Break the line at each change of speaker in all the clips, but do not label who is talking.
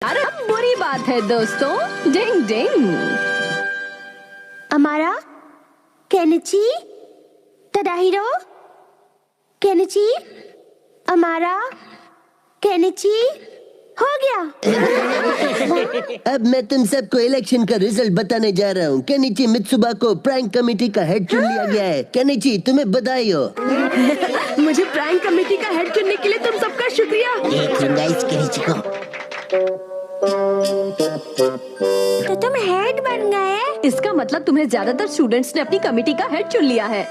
अरे बुरी बात है दोस्तों। डिंग डिंग।
अमारा, केनिची, तडाहिरो, केनिची, अमारा, केनिची, हो गया।
अब मैं तुम सबको इलेक्शन का रिजल्ट बताने जा रहा हूँ। केनिची मित्सुबा को प्रैंक कमेटी का हेड चुन लिया गया है। केनिची, तुम्हें बधाई हो।
मुझे प्रैंक कमेटी का हेड चुनने के लिए तुम सबका शुक्रिया।
केनिची को।
तो तुम हेड बन गए?
इसका मतलब तुम्हें ज्यादातर स्टूडेंट्स ने अपनी कमेटी का हेड चुन लिया है।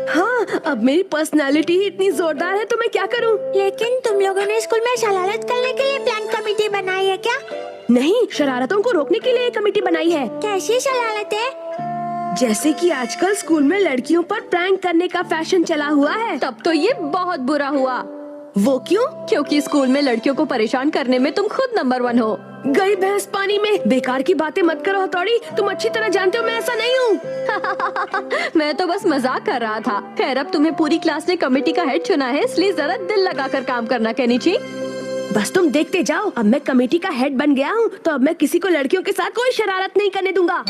हाँ, अब मेरी पर्सनालिटी ही इतनी जोरदार है तो मैं क्या करूँ?
लेकिन तुम लोगों ने स्कूल में शरारत करने के लिए प्लान कमेटी बनाई है क्या?
नहीं, शरारतों को रोकने के लिए एक कमेटी बनाई है।
कैसी शरारत है?
जैसे कि आजकल स्कूल में लड़कियों पर प्रैंक करने का फैशन चला हुआ है। तब तो ये बहुत बुरा हुआ। वो क्यों? क्योंकि स्कूल में लड़कियों को परेशान करने में तुम खुद नंबर 1 हो। गई भैंस पानी में। बेकार की बातें मत करो हथौड़ी, तुम अच्छी तरह जानते हो मैं ऐसा नहीं हूँ। मैं तो बस मजाक कर रहा था। खैर, अब तुम्हें पूरी क्लास ने कमेटी का हेड चुना है, इसलिए जरा दिल लगाकर काम करना केनिची। बस तुम देखते जाओ, अब मैं कमेटी का हेड बन गया हूँ तो अब मैं किसी को लड़कियों के साथ कोई शरारत नहीं करने दूंगा।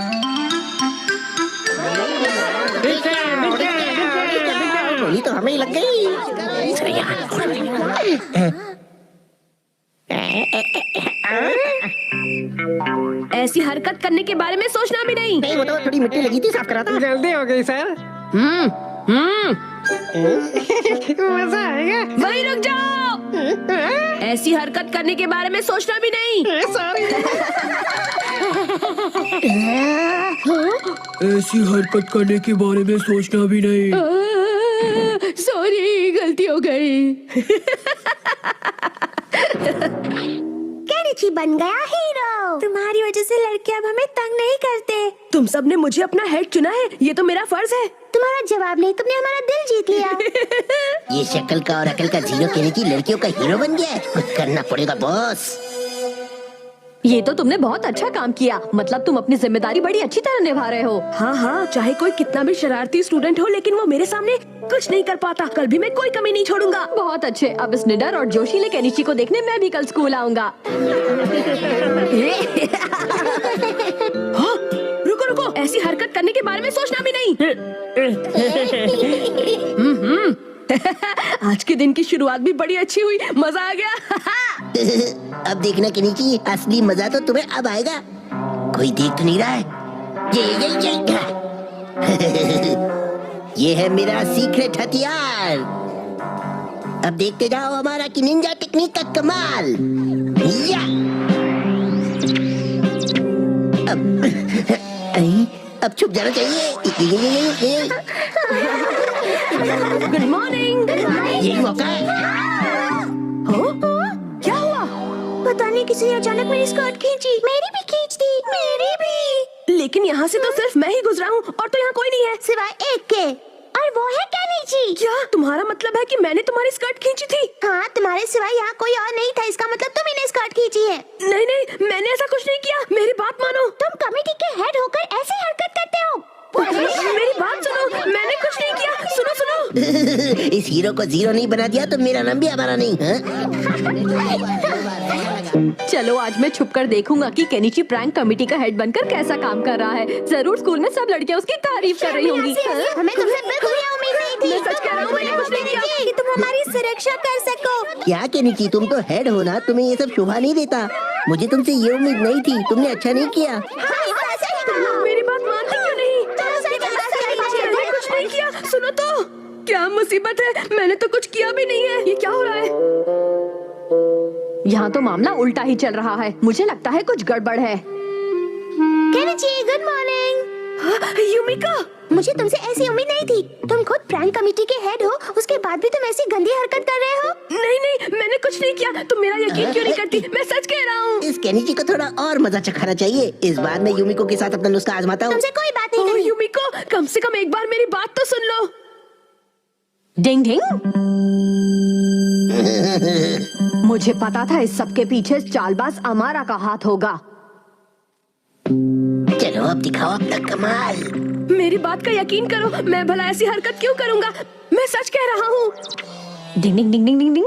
गोली तो हमें लग गई।
ऐसी हरकत करने के बारे में सोचना भी नहीं।
वो तो थोड़ी मिट्टी लगी थी, साफ करा था।
जल्दी हो गई सर। मजा आएगा।
वहीं रुक जाओ। ऐसी हरकत करने के बारे में सोचना भी नहीं।
ऐसी हरकत करने के बारे में सोचना भी नहीं।
सॉरी, गलती हो गई।
केनिची बन गया हीरो। तुम्हारी वजह से लड़के अब हमें तंग नहीं करते।
तुम सब ने मुझे अपना हेड चुना है, ये तो मेरा फर्ज है।
तुम्हारा जवाब नहीं, तुमने हमारा दिल जीत लिया।
ये शक्ल का और अकल का जीरो केनिची लड़कियों का हीरो बन गया है। कुछ करना पड़ेगा बॉस।
ये तो तुमने बहुत अच्छा काम किया। मतलब तुम अपनी जिम्मेदारी बड़ी अच्छी तरह निभा रहे हो। हाँ हाँ, चाहे कोई कितना भी शरारती स्टूडेंट हो, लेकिन वो मेरे सामने कुछ नहीं कर पाता। कल भी मैं कोई कमी नहीं छोड़ूंगा। बहुत अच्छे। अब इस निडर और जोशीले केनिची को देखने मैं भी कल स्कूल आऊंगा। हाँ, रुको रुको, ऐसी हरकत करने के बारे में सोचना भी नहीं। आज के दिन की शुरुआत भी बड़ी अच्छी हुई, मजा आ गया।
अब देखना केनिची, असली मजा तो तुम्हें अब आएगा। कोई देख तो नहीं रहा है। ये है मेरा सीक्रेट हथियार। अब देखते जाओ हमारा कि निंजा टेक्निक का कमाल। या अब छुप जाना चाहिए।
Good morning.
यही मौका है।
क्या हुआ?
पता नहीं किसी ने अचानक मेरी स्कर्ट खींची। मेरी भी खींच दी। मेरी भी।
लेकिन यहाँ से तो सिर्फ मैं ही गुजरा हूँ और तो यहाँ कोई नहीं है
सिवाय एक के, और वो है केनिची।
क्या तुम्हारा मतलब है कि मैंने तुम्हारी स्कर्ट खींची थी?
हाँ, तुम्हारे सिवाय यहाँ कोई और नहीं था। इसका मतलब तुम ही ने स्कर्ट खींची है।
नहीं नहीं, मैंने ऐसा कुछ नहीं किया। मेरी बात मानो।
तुम कमेटी के हेड होकर ऐसी हरकत करते हो।
मेरी बात सुनो, मैंने कुछ नहीं किया। सुनो सुनो।
इस हीरो को जीरो नहीं बना दिया तो मेरा नाम भी हमारा नहीं है।
चलो आज मैं छुपकर देखूंगा कि केनिची प्रैंक कमेटी का हेड बनकर कैसा काम कर रहा है। जरूर स्कूल में सब लड़कियां उसकी तारीफ कर रही होंगी।
हमें तुमसे बिल्कुल ये उम्मीद नहीं थी।
मैं सच कह रहा हूँ, मैंने कुछ नहीं किया।
कि तुम हमारी सुरक्षा कर सको।
क्या केनिची, तुम तो हेड हो ना, तुम्हें ये सब शोभा नहीं देता। मुझे तुमसे ये उम्मीद नहीं थी। तुमने अच्छा नहीं किया।
मेरी बात मानते क्यों नहीं? मैंने कुछ नहीं किया। सुनो तो, क्या मुसीबत है? मैंने तो कुछ किया भी नहीं है। ये क्या हो रहा है? यहाँ तो मामला उल्टा ही चल रहा है। मुझे लगता है कुछ गड़बड़ है।
Kenichi, good morning.
युमिका,
मुझे तुमसे ऐसी उम्मीद नहीं थी। तुम खुद प्रैंक कमेटी के हेड हो, उसके बाद भी तुम ऐसी गंदी हरकत कर रहे हो।
नहीं नहीं, मैंने कुछ नहीं किया। तुम मेरा यकीन क्यों नहीं करती? मैं सच कह रहा हूँ।
इस केनिची को थोड़ा और मजा चखाना चाहिए। इस बार मैं यूमिको के साथ अपना नुस्खा आजमाता हूँ।
तुमसे कोई बात नहीं करनी।
युमिको, कम से कम एक बार मेरी बात तो सुन लो। डिंग डिंग। मुझे पता था इस सब के पीछे चालबाज अमारा का हाथ होगा।
चलो अब दिखाओ अपना कमाल।
मेरी बात का यकीन करो, मैं भला ऐसी हरकत क्यों करूंगा? मैं सच कह रहा हूँ। डिंग डिंग डिंग डिंग डिंग डिंग।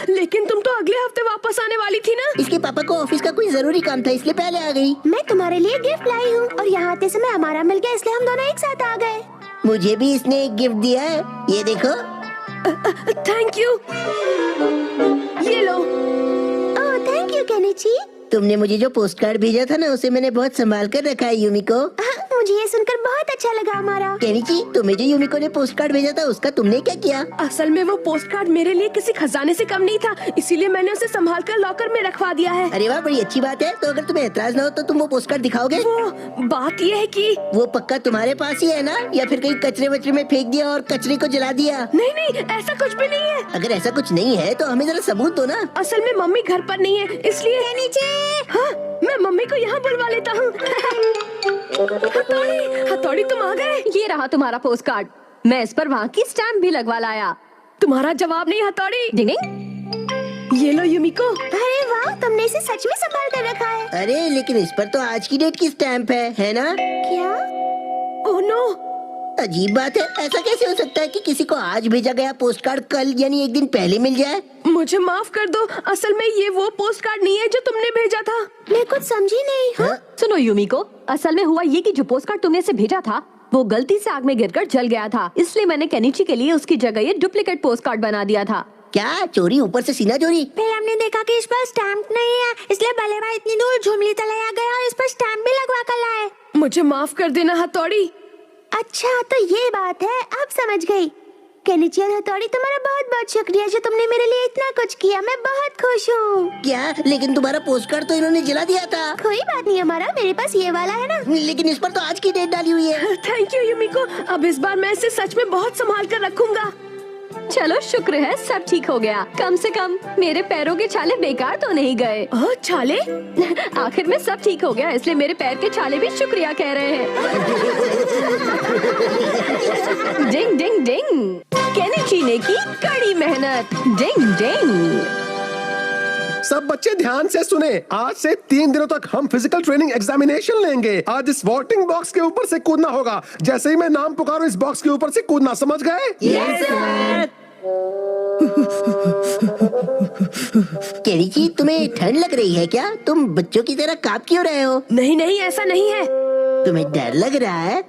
लेकिन तुम तो अगले हफ्ते वापस आने वाली थी ना।
इसके पापा को ऑफिस का कोई जरूरी काम था इसलिए पहले आ गई।
मैं तुम्हारे लिए गिफ्ट लाई हूँ और यहाँ आते समय हमारा मिल गया इसलिए हम दोनों एक साथ आ गए।
मुझे भी इसने एक गिफ्ट दिया है, ये देखो।
Thank you. ये लो।
Oh thank you Kenichi.
तुमने मुझे जो पोस्ट कार्ड भेजा था ना उसे मैंने बहुत संभाल कर रखा है यूमिको।
मुझे ये सुनकर बहुत अच्छा लगा हमारा।
केनिची, तुम्हें जो यूमिको ने पोस्ट कार्ड भेजा था उसका तुमने क्या किया?
असल में वो पोस्ट कार्ड मेरे लिए किसी खजाने से कम नहीं था, इसीलिए मैंने उसे संभाल कर लॉकर में रखवा दिया है।
अरे वाह, बड़ी अच्छी बात है। तो अगर तुम्हें एतराज ना हो तो तुम वो पोस्ट कार्ड दिखाओगे?
वो बात ये है कि
वो पक्का तुम्हारे पास ही है ना, या फिर कहीं कचरे वचरे में फेंक दिया और कचरे को जला दिया?
नहीं नहीं, ऐसा कुछ भी नहीं है।
अगर ऐसा कुछ नहीं है तो हमें जरा सबूत दो ना।
असल में मम्मी घर पर नहीं है, इसलिए
नीचे।
हाँ, मैं मम्मी को यहाँ बुलवा लेता हूँ। हथौड़ी तुम आ गए। ये रहा तुम्हारा पोस्ट कार्ड। मैं इस पर वहाँ की स्टैम्प भी लगवा लाया। तुम्हारा जवाब नहीं हथौड़ी। डिंग डिंग। ये लो यूमिको।
अरे वाह, तुमने इसे सच में संभाल कर रखा है।
अरे लेकिन इस पर तो आज की डेट की स्टैम्प है ना?
क्या?
ओह नो,
अजीब बात है। ऐसा कैसे हो सकता है कि किसी को आज भेजा गया पोस्ट कार्ड कल यानी एक दिन पहले मिल जाए?
मुझे माफ कर दो, असल में ये वो पोस्ट कार्ड नहीं है जो तुमने भेजा था।
मैं कुछ समझी नहीं।
हाँ?
सुनो यूमिको, असल में हुआ ये कि जो पोस्ट कार्ड तुमने इसे भेजा था वो गलती से आग में गिरकर जल गया था, इसलिए मैंने केनिची के लिए उसकी जगह ये डुप्लीकेट पोस्ट कार्ड बना दिया था।
क्या चोरी, ऊपर से सीना चोरी?
फिर हमने देखा कि इस पर स्टैम्प नहीं है, इसलिए भले भाई इतनी दूर झुमली तले आ गया और इस पर स्टैम्प भी लगवा कर लाए।
मुझे माफ कर देना हथौड़ी।
अच्छा तो ये बात है, अब समझ गई। केनिची और हथौड़ी, तुम्हारा बहुत बहुत शुक्रिया जो तुमने मेरे लिए इतना कुछ किया। मैं बहुत खुश हूँ।
क्या? लेकिन तुम्हारा पोस्ट कार्ड तो इन्होंने जला दिया था।
कोई बात नहीं, हमारा मेरे पास ये वाला है ना।
लेकिन इस पर तो आज की डेट डाली हुई है।
थैंक यू यूमिको, अब इस बार मैं इसे सच में बहुत संभाल कर रखूंगा। चलो शुक्र है सब ठीक हो गया। कम से कम मेरे पैरों के छाले बेकार तो नहीं गए। ओह छाले? आखिर में सब ठीक हो गया, इसलिए मेरे पैर के छाले भी शुक्रिया कह रहे हैं। डिंग डिंग डिंग। केनिची ने की कड़ी मेहनत। डिंग डिंग।
सब बच्चे ध्यान से सुने। आज से 3 दिनों तक हम फिजिकल ट्रेनिंग एग्जामिनेशन लेंगे। आज इस वोटिंग बॉक्स के ऊपर से कूदना होगा। जैसे ही मैं नाम पुकारूं इस बॉक्स के ऊपर से कूदना, समझ गए?
Yes sir. केनिची, तुम्हें ठंड लग रही है क्या? तुम बच्चों की तरह कांप क्यों रहे हो?
नहीं नहीं, ऐसा नहीं है।
तुम्हें डर लग रहा है?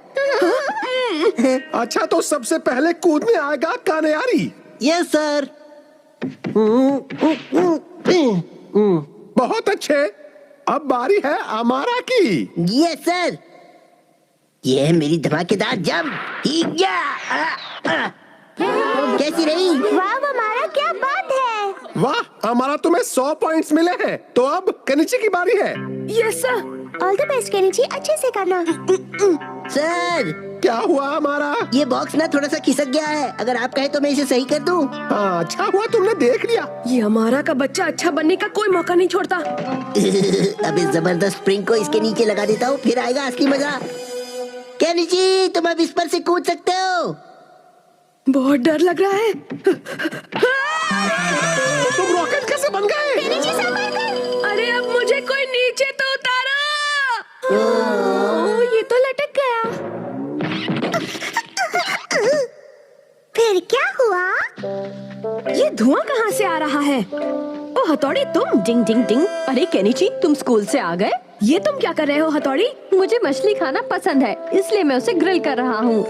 अच्छा तो सबसे पहले कूदने आएगा कानयारी।
Yes sir.
बहुत अच्छे। अब बारी है अमारा की।
Yes sir. ये है मेरी धमाकेदार जंप। कैसी रही?
वाह हमारा, क्या बात है।
वाह, हमारा तुम्हें 100 पॉइंट्स मिले हैं। तो अब केनिची की बारी है।
Yes sir.
All the best Kenichi, अच्छे से करना।
सर,
क्या हुआ हमारा?
ये बॉक्स ना थोड़ा सा खिसक गया है। अगर आप कहे तो मैं इसे सही कर दूं।
हाँ, अच्छा हुआ तुमने देख लिया।
ये हमारा का बच्चा अच्छा बनने का कोई मौका नहीं छोड़ता।
अब इस जबरदस्त स्प्रिंग को इसके नीचे लगा देता हूँ, फिर आएगा असली मजा। केनिची, तुम अब इस पर से कूद सकते हो।
बहुत डर लग रहा है।
तुम रॉकेट कैसे बन गए?
अरे अब मुझे कोई नीचे तो उतारो।
ये तो लटक गया। फिर क्या हुआ?
ये धुआं कहाँ से आ रहा है? ओ हथौड़ी तुम। डिंग डिंग डिंग। अरे केनिची, तुम स्कूल से आ गए? ये तुम क्या कर रहे हो हथौड़ी? मुझे मछली खाना पसंद है, इसलिए मैं उसे ग्रिल कर रहा हूँ।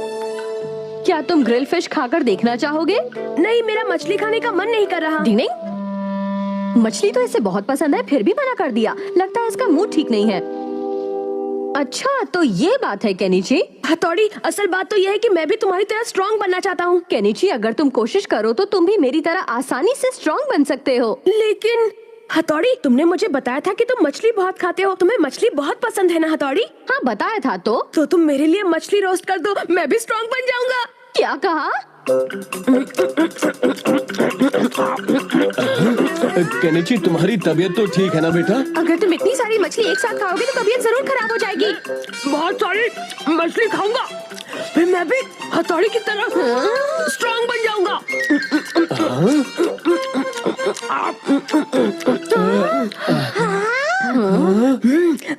क्या तुम ग्रिल फिश खाकर देखना चाहोगे? नहीं, मेरा मछली खाने का मन नहीं कर रहा। डिंग डिंग। मछली तो इसे बहुत पसंद है, फिर भी मना कर दिया। लगता है इसका मूड ठीक नहीं है। अच्छा तो ये बात है केनिची। हथौड़ी, असल बात तो यह है कि मैं भी तुम्हारी तरह स्ट्रॉन्ग बनना चाहता हूँ। केनिची, अगर तुम कोशिश करो तो तुम भी मेरी तरह आसानी से स्ट्रॉन्ग बन सकते हो। लेकिन हथौड़ी, तुमने मुझे बताया था कि तुम मछली बहुत खाते हो। तुम्हें मछली बहुत पसंद है ना हथौड़ी? हाँ बताया था। तो तुम मेरे लिए मछली रोस्ट कर दो, मैं भी स्ट्रॉन्ग बन जाऊंगा। क्या कहा?
केनिची, तुम्हारी तबीयत तो ठीक है ना बेटा?
अगर तुम इतनी सारी मछली एक साथ खाओगे तो तबीयत जरूर खराब हो जाएगी। बहुत सारी मछली खाऊंगा, फिर मैं भी हथौड़ी की तरह स्ट्रॉन्ग बन जाऊंगा।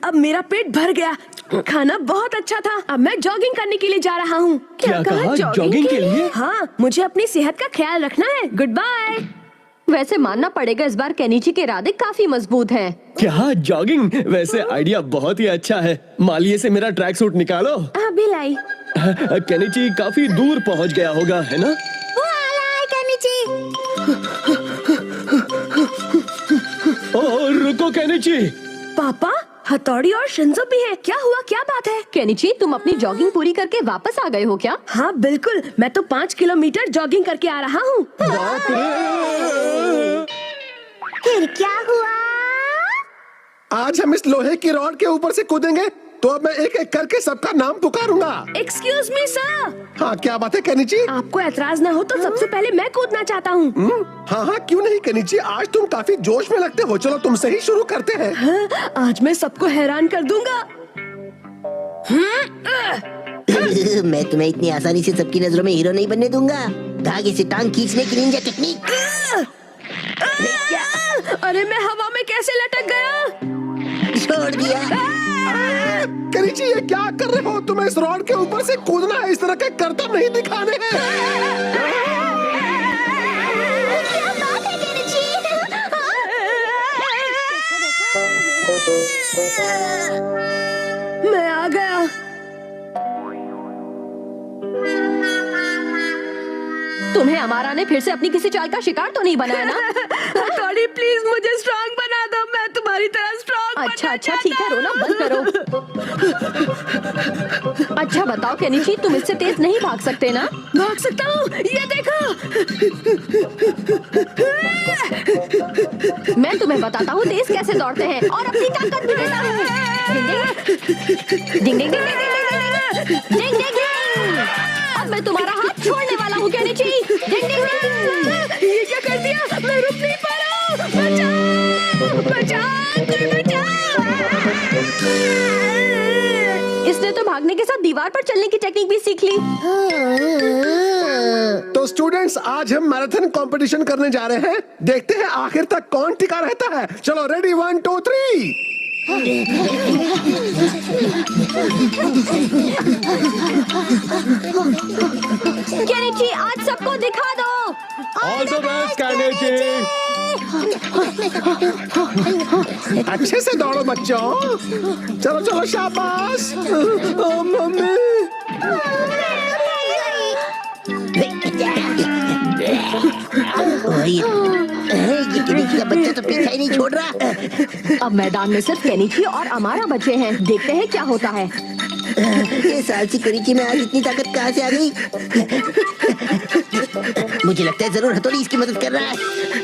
अब मेरा पेट भर गया। खाना बहुत अच्छा था। अब मैं जॉगिंग करने के लिए जा रहा हूँ।
क्या कहा? जॉगिंग के लिए?
हाँ, मुझे अपनी सेहत का ख्याल रखना है। Goodbye. वैसे मानना पड़ेगा इस बार केनिची के इरादे काफी मजबूत हैं।
क्या जॉगिंग? वैसे आइडिया बहुत ही अच्छा है। मालिये से मेरा ट्रैक सूट निकालो।
अभी लाई।
केनिची काफी दूर पहुंच गया होगा, है ना?
वो आ रहा है केनिची।
ओह, रुको केनिची।
पापा, हथौड़ी और शिंजो भी है। क्या हुआ, क्या बात है? केनिची, तुम अपनी जॉगिंग पूरी करके वापस आ गए हो क्या? हाँ बिल्कुल, मैं तो 5 किलोमीटर जॉगिंग करके आ रहा हूँ।
फिर क्या हुआ?
आज हम इस लोहे की रॉड के ऊपर से कूदेंगे, तो अब मैं एक एक करके सबका नाम पुकारूंगा।
Excuse me sir.
हाँ, क्या बात है केनिची?
आपको ऐतराज न हो तो सबसे पहले मैं कूदना चाहता हूँ।
हाँ हाँ, क्यों नहीं केनिची, आज तुम काफी जोश में लगते हो। चलो तुमसे ही शुरू करते हैं।
हाँ, आज मैं सबको हैरान कर दूंगा।
मैं तुम्हें इतनी आसानी से सबकी नजरों में हीरो नहीं बनने दूंगा। धागे से टांग खींचने की निंजा टेक्निक।
अरे मैं हवा में कैसे लटक गया?
छोड़ दिया।
केनिची, ये क्या कर रहे हो? तुम्हें इस रॉड के ऊपर से कूदना है, इस तरह के करतब नहीं दिखाने हैं।
क्या बात है केनिची?
मैं आ गया। तुम्हें अमारा ने फिर से अपनी किसी चाल का शिकार तो नहीं बनाया ना? हथौड़ी, प्लीज मुझे स्ट्रांग बना दो। मैं तुम्हारी तरह स्ट्रांग। अच्छा ठीक है, रोना बंद करो। अच्छा बताओ केनिची, तुम इससे तेज नहीं भाग सकते ना? भाग सकता हूँ, ये देखो। मैं तुम्हें बताता हूँ तेज कैसे दौड़ते हैं और अपनी ताकत भी देता हूँ। डिंग डिंग डिंग डिंग डिंग डिंग डिंग डिंग डिंग। अब मैं तुम्हारा हाथ छोड़ने वाला हूँ केनिची। डिंग डिंग डिंग। ये क्या कर दिया? मैं रुक नहीं पा रहा हूँ। बचाओ बचाओ, कोई बचाओ। इसने तो भागने के साथ दीवार पर चलने की टेक्निक भी सीख ली।
तो स्टूडेंट्स, आज हम मैराथन कंपटीशन करने जा रहे हैं। देखते हैं आखिर तक कौन टिका रहता है। चलो रेडी, 1 2 3।
केनिची, आज सबको दिखा दो।
All the best Kenichi.
अच्छे से दौड़ो बच्चों। चलो चलो, शाबाश। मम्मी।
ये केनिची का बच्चा तो पीछा ही नहीं छोड़ रहा।
अब मैदान में सिर्फ केनिची और अमारा बचे हैं। देखते हैं क्या होता है।
ये सालसी केनिची में आज इतनी ताकत कहाँ से आ गई? मुझे लगता है जरूर हथौड़ी इसकी मदद कर रहा है।